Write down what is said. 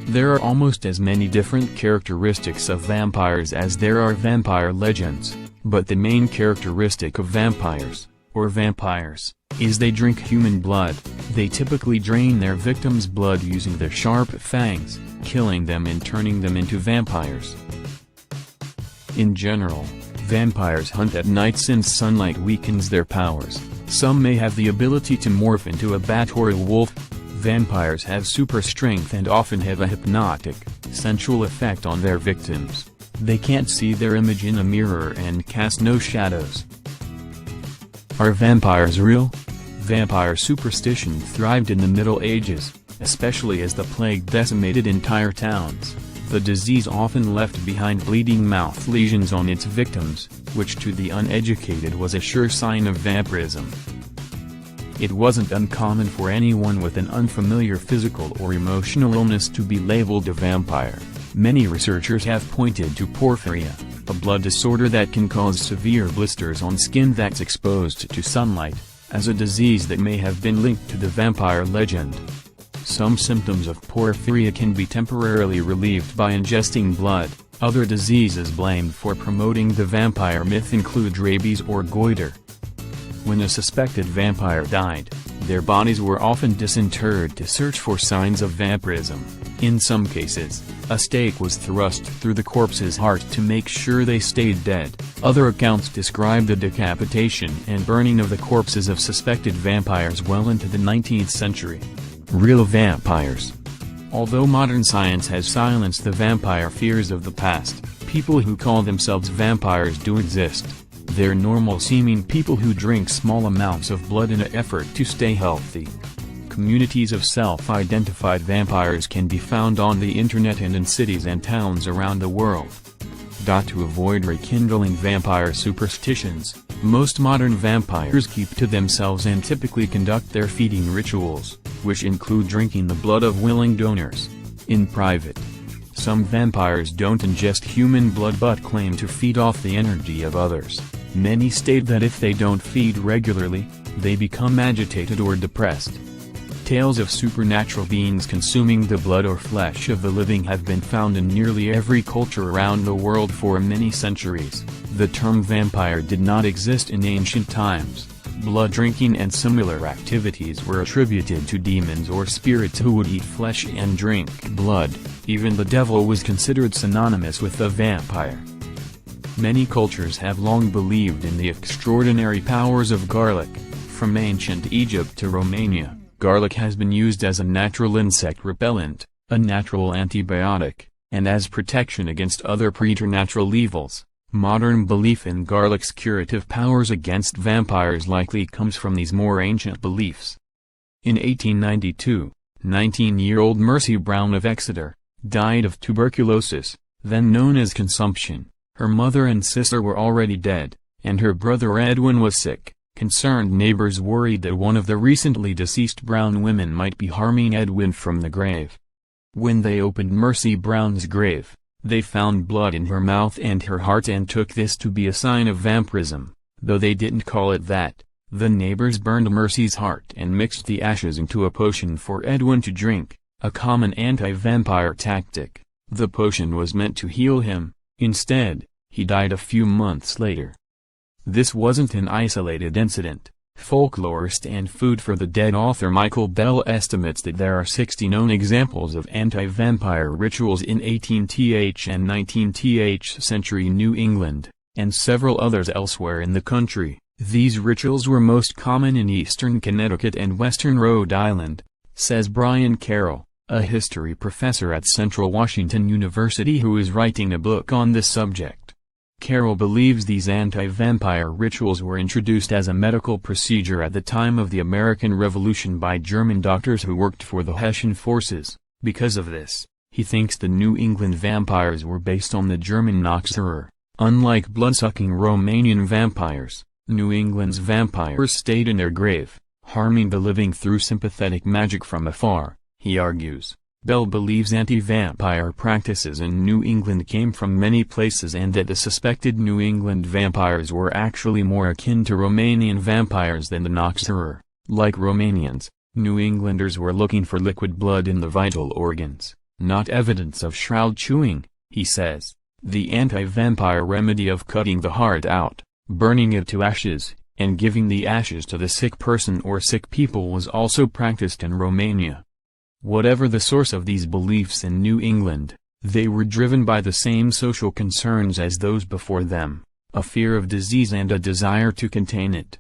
There are almost as many different characteristics of vampires as there are vampire legends, but the main characteristic of vampires, is they drink human blood. They typically drain their victims' blood using their sharp fangs, killing them and turning them into vampires. In general, vampires hunt at night since sunlight weakens their powers. Some may have the ability to morph into a bat or a wolf. Vampires have super strength and often have a hypnotic, sensual effect on their victims. They can't see their image in a mirror and cast no shadows. Are vampires real? Vampire superstition thrived in the Middle Ages, especially as the plague decimated entire towns. The disease often left behind bleeding mouth lesions on its victims, which to the uneducated was a sure sign of vampirism. It wasn't uncommon for anyone with an unfamiliar physical or emotional illness to be labeled a vampire. Many researchers have pointed to porphyria, a blood disorder that can cause severe blisters on skin that's exposed to sunlight, as a disease that may have been linked to the vampire legend. Some symptoms of porphyria can be temporarily relieved by ingesting blood. Other diseases blamed for promoting the vampire myth include rabies or goiter. When a suspected vampire died, their bodies were often disinterred to search for signs of vampirism. In some cases, a stake was thrust through the corpse's heart to make sure they stayed dead. Other accounts describe the decapitation and burning of the corpses of suspected vampires well into the 19th century. Real vampires. Although modern science has silenced the vampire fears of the past, people who call themselves vampires do exist. They're normal-seeming people who drink small amounts of blood in an effort to stay healthy. Communities of self-identified vampires can be found on the internet and in cities and towns around the world. To avoid rekindling vampire superstitions, most modern vampires keep to themselves and typically conduct their feeding rituals, which include drinking the blood of willing donors, in private. Some vampires don't ingest human blood but claim to feed off the energy of others. Many state that if they don't feed regularly, they become agitated or depressed. Tales of supernatural beings consuming the blood or flesh of the living have been found in nearly every culture around the world for many centuries. The term vampire did not exist in ancient times. Blood drinking and similar activities were attributed to demons or spirits who would eat flesh and drink blood. Even the devil was considered synonymous with a vampire. Many cultures have long believed in the extraordinary powers of garlic. From ancient Egypt to Romania, garlic has been used as a natural insect repellent, a natural antibiotic, and as protection against other preternatural evils. Modern belief in garlic's curative powers against vampires likely comes from these more ancient beliefs. In 1892, 19-year-old Mercy Brown of Exeter died of tuberculosis, then known as consumption. Her mother and sister were already dead, and her brother Edwin was sick. Concerned neighbors worried that one of the recently deceased Brown women might be harming Edwin from the grave. When they opened Mercy Brown's grave, they found blood in her mouth and her heart and took this to be a sign of vampirism. Though they didn't call it that, the neighbors burned Mercy's heart and mixed the ashes into a potion for Edwin to drink, a common anti-vampire tactic. The potion was meant to heal him. Instead, he died a few months later. This wasn't an isolated incident. Folklorist and Food for the Dead author Michael Bell estimates that there are 60 known examples of anti-vampire rituals in 18th and 19th century New England, and several others elsewhere in the country. These rituals were most common in eastern Connecticut and western Rhode Island, says Brian Carroll, a history professor at Central Washington University who is writing a book on this subject. Carroll believes these anti-vampire rituals were introduced as a medical procedure at the time of the American Revolution by German doctors who worked for the Hessian forces. Because of this, he thinks the New England vampires were based on the German Noxerer. Unlike blood-sucking Romanian vampires, New England's vampires stayed in their grave, harming the living through sympathetic magic from afar, he argues. Bell believes anti-vampire practices in New England came from many places and that the suspected New England vampires were actually more akin to Romanian vampires than the Noxerer. Like Romanians, New Englanders were looking for liquid blood in the vital organs. Not evidence of shroud chewing, he says. The anti-vampire remedy of cutting the heart out, burning it to ashes, and giving the ashes to the sick person or sick people was also practiced in Romania. Whatever the source of these beliefs in New England, they were driven by the same social concerns as those before them, a fear of disease and a desire to contain it.